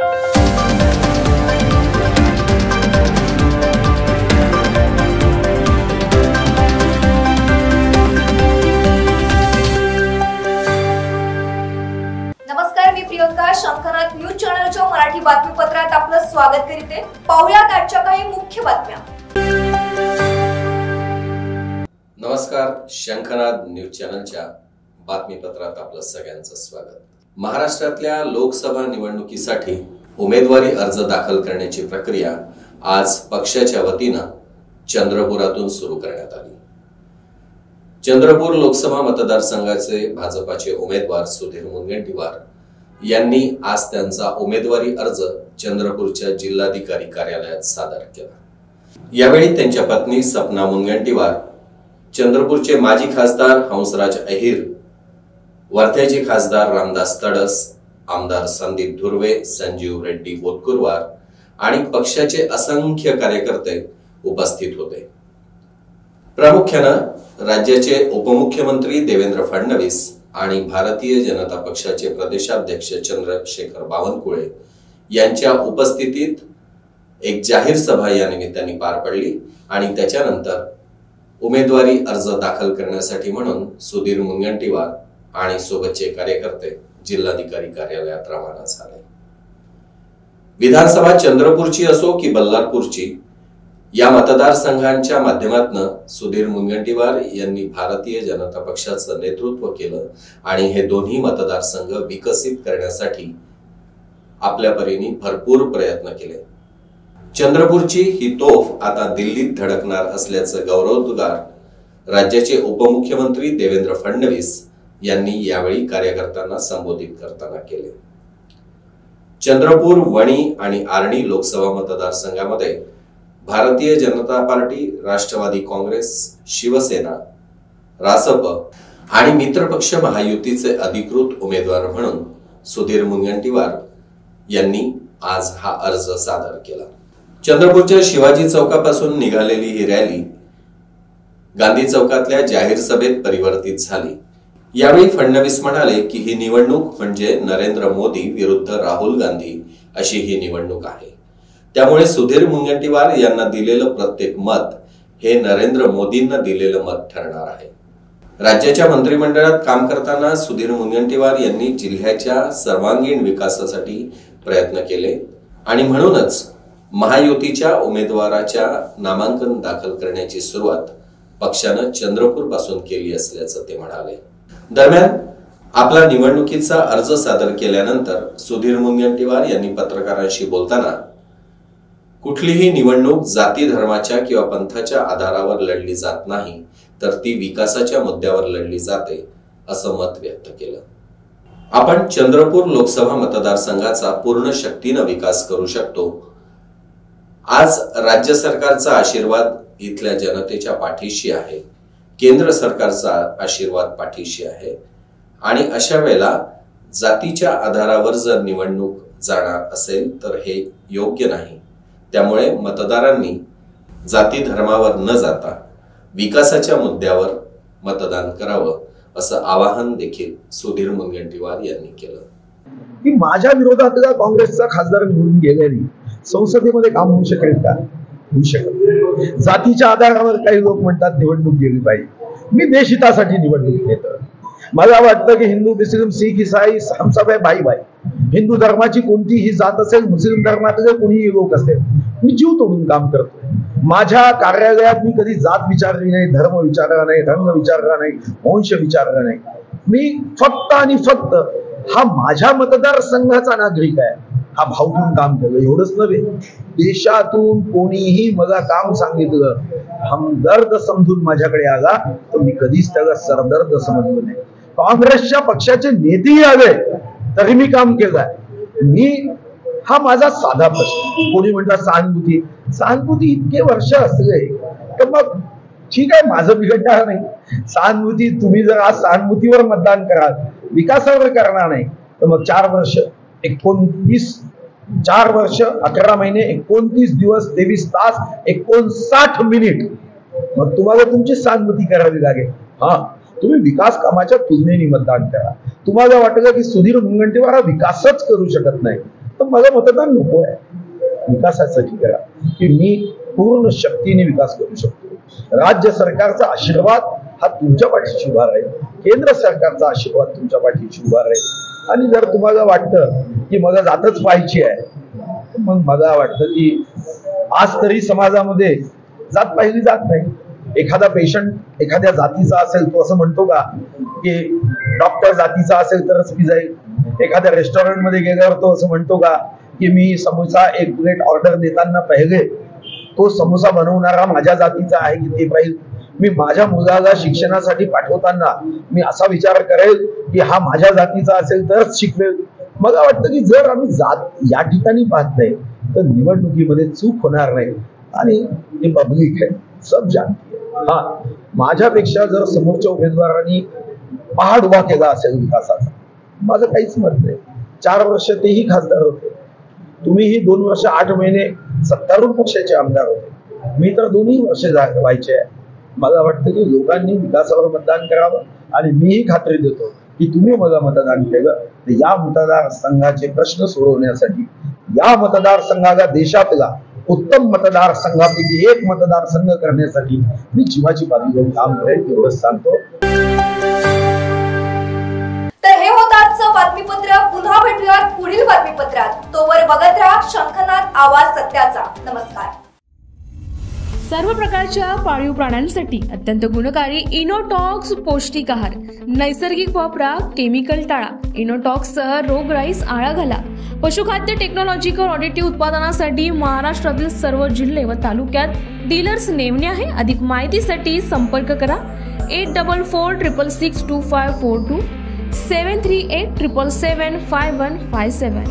नमस्कार, मी प्रियंका. शंखनाद न्यूज चॅनलच्या मराठी बातमीपत्रात आपलं स्वागत करते. पाहुयात आजच्या काही मुख्य बातम्या. नमस्कार, शंखनाद न्यूज चॅनलच्या बातमीपत्रात आपलं सगळ्यांचं स्वागत. महाराष्ट्रातल्या लोकसभा निवडणुकीसाठी उमेदवारी अर्ज दाखल करण्याची प्रक्रिया आज पक्षाच्या वतीनं चंद्रपुरातून सुरू करण्यात आली. चंद्रपूर लोकसभा मतदारसंघाचे भाजपाचे उमेदवार सुधीर मुनगंटीवार यांनी आज त्यांचा उमेदवारी अर्ज चंद्रपूरच्या जिल्हाधिकारी कार्यालयात सादर केला. यावेळी त्यांच्या पत्नी सपना मुनगंटीवार, चंद्रपूरचे माजी खासदार हंसराज अहिर, वर्ध्याचे खासदार रामदास तडस, आमदार संदीप धुर्वे, संजीव रेड्डी बोतकुरवार आणि पक्षाचे असंख्य कार्यकर्ते उपस्थित होते. प्रामुख्यानं राज्याचे उपमुख्यमंत्री देवेंद्र फडणवीस आणि भारतीय जनता पक्षाचे प्रदेशाध्यक्ष चंद्रशेखर बावनकुळे यांच्या उपस्थितीत एक जाहीर सभा या निमित्ताने पार पडली आणि त्याच्यानंतर उमेदवारी अर्ज दाखल करण्यासाठी म्हणून सुधीर मुनगंटीवार आणि सोबतचे कार्यकर्ते जिल्हाधिकारी कार्यालयात रवाना झाले. विधानसभा चंद्रपूरची असो की बल्लारपूरची, या मतदारसंघांच्या माध्यमातून सुधीर मुनगंटीवार यांनी भारतीय जनता पक्षाचं नेतृत्व केलं आणि हे दोन्ही मतदारसंघ विकसित करण्यासाठी आपल्या परीने भरपूर प्रयत्न केले. चंद्रपूरची ही तोफ आता दिल्लीत धडकणार असल्याचं गौरवोद्गार राज्याचे उपमुख्यमंत्री देवेंद्र फडणवीस यांनी यावेळी कार्यकर्त्यांना संबोधित करताना केले. चंद्रपूर, वणी आणि आर्णी लोकसभा मतदारसंघामध्ये भारतीय जनता पार्टी, राष्ट्रवादी काँग्रेस, शिवसेना, रासप आणि मित्रपक्ष महायुतीचे अधिकृत उमेदवार म्हणून सुधीर मुनगंटीवार यांनी आज हा अर्ज सादर केला. चंद्रपूरच्या शिवाजी चौकापासून निघालेली ही रॅली गांधी चौकातल्या जाहीर सभेत परिवर्तित झाली. यावेळी फडणवीस म्हणाले की ही निवडणूक म्हणजे नरेंद्र मोदी विरुद्ध राहुल गांधी अशी ही निवडणूक आहे. त्यामुळे सुधीर मुनगंटीवार यांना दिलेलं प्रत्येक मत हे नरेंद्र मोदींना दिलेलं मत ठरणार आहे. राज्याच्या मंत्रिमंडळात काम करताना सुधीर मुनगंटीवार यांनी जिल्ह्याच्या सर्वांगीण विकासासाठी प्रयत्न केले आणि म्हणूनच महायुतीच्या उमेदवाराच्या नामांकन दाखल करण्याची सुरुवात पक्षानं चंद्रपूर पासून केली असल्याचं ते म्हणाले. दरम्यान आपला निवडणुकीचा अर्ज सादर केल्यानंतर सुधीर मुनगंटीवार यांनी पत्रकारांशी बोलताना कुठलीही निवडणूक जाती, धर्माच्या किंवा पंथाच्या आधारावर लढली जात नाही, तर ती विकासाच्या मुद्द्यावर लढली जाते असं मत व्यक्त केलं. आपण चंद्रपूर लोकसभा मतदारसंघाचा पूर्ण शक्तीनं विकास करू शकतो. आज राज्य सरकारचा आशीर्वाद इथल्या जनतेच्या पाठीशी आहे, केंद्र सरकारचा आशीर्वाद पाठीशी आहे आणि अशा वेळेला जातीच्या आधारावर जर निवडणूक जाणार असेल तर हे योग्य नाही. त्यामुळे मतदारांनी जाती धर्मावर न जाता विकासाच्या मुद्द्यावर मतदान करावं असं आवाहन देखील सुधीर मुनगंटीवार यांनी केलं. की माझ्या विरोधातला काँग्रेसचा खासदार निवडून गेल्याने संसदेमध्ये काम होऊ शकेल का? होऊ शकत. जातीच्या आधारावर काही लोक म्हणतात निवडणूक गेली पाहिजे. मी देशहितासाठी निवडणूक घेतो. मला वाटतं की हिंदू, मुस्लिम, शीख, ईसाई हम सब है भाई भाई. हिंदू धर्माची कोणतीही जात असेल, मुस्लिम धर्मातले कोणीही लोक असेल, मी जीव तोडून काम करतो. माझ्या कार्यालयात मी कधी जात विचारली नाही, धर्म विचारला नाही, रंग विचारला नाही, वंश विचारला नाही. मी फक्त आणि फक्त हा माझ्या मतदारसंघाचा नागरिक आहे, हा भाव घेऊन काम केलं. एवढंच नव्हे, देशातून कोणीही मला काम सांगितलं, हमदर्द समजून माझ्याकडे आला तर मी कधीच त्याला सरदर्द समजलो नाही. काँग्रेसच्या पक्षाचे नेतेही आले तरी मी काम केलंय. मी हा माझा साधा प्रश्न. कोणी म्हणतात सहानुभूती, सहानुभूती इतके वर्ष असले तर मग ठीक आहे, माझं बिघडणार नाही. सहानुभूती, तुम्ही जर आज सहानुभूतीवर मतदान कराल, विकासावर करणार नाही, तर मग 4 वर्ष 11 महिने 29 दिवस 23 तास 59 मिनिट मग तुम्हाला तुमची सहानुभूती करावी लागेल. हा, तुम्ही विकास कामाच्या तुलनेने मतदान करा. तुम्हाला वाटलं की सुधीर मुनगंटीवार हा विकासच करू शकत नाही, तर मला मतदान नको आहे. विकासासाठी करा की मी पूर्ण शक्तीने विकास करू शकतो. राज्य सरकारचा आशीर्वाद हा तुमच्या पाठीशी उभा राहील, केंद्र सरकारचा आशीर्वाद तुमच्या पाठीशी उभा राहील. आणि जर तुम्हाला वाटतं की मला जातच पाहिजे आहे, मग मला वाटतं की आज तरी समाजामध्ये जात पाहिली जात नाही. एखादा पेशंट एखाद्या जातीचा असेल तो असं म्हणतो का की डॉक्टर जातीचा असेल तरच मी जाईल? एखाद्या रेस्टॉरंटमध्ये गेल्यावर तो असं म्हणतो का की मी समोसा एक प्लेट ऑर्डर देताना पहिले तो समोसा बनवणारा माझ्या जातीचा आहे की ते पाहिजे? मी माझ्या मुलाला शिक्षणासाठी पाठवताना मी असा विचार करेल की हा माझ्या जातीचा असेल तरच शिकवेल? मला वाटतं की जर आम्ही जात या ठिकाणी पाहत नाही तर निवडणुकीमध्ये चूक होणार नाही. आणि हे पब्लिक आहे, सब जानती है. हा, माझ्यापेक्षा जर समोरच्या उमेदवारांनी पहाड उभा केला असेल विकासाचा, माझं काहीच मत नाही. 4 वर्ष तेही खासदार होते, तुम्हीही 2 वर्ष 8 महिने सत्तारूढ पक्षाचे आमदार होते, मी तर 2 वर्ष व्हायचे आहे. मला वाटतं की लोकांनी विकासावर मतदान करावं आणि मीही खात्री देतो की तुम्ही मला मतदान केलं तर या मतदारसंघाचे प्रश्न सोडवण्यासाठी, या मतदारसंघाला देशातला उत्तम मतदारसंघापैकी एक मतदारसंघ करण्यासाठी मी जीवाची बाजू घेऊन काम करेल, एवढंच सांगतो. तर हे होतं आजचं बातमीपत्र. पुन्हा भेटूयात पुढील बातमीपत्रात. तोवर बघत राहा शंखनाद आवाज सत्याचा. नमस्कार. सर्व प्रकारच्या पाळीव प्राण्यांसाठी अत्यंत गुणकारी इनोटॉक्स पौष्टिक आहार. नैसर्गिक वापरा, केमिकल टाळा. इनोटॉक्स सह रोगराईस आळा घाला. पशुखाद्य टेक्नॉलॉजिकल ऑडिटिव्ह उत्पादनासाठी महाराष्ट्रातील सर्व जिल्हे व तालुक्यात डीलर्स नेमणे आहे. अधिक माहितीसाठी संपर्क करा 8446625542 738775157.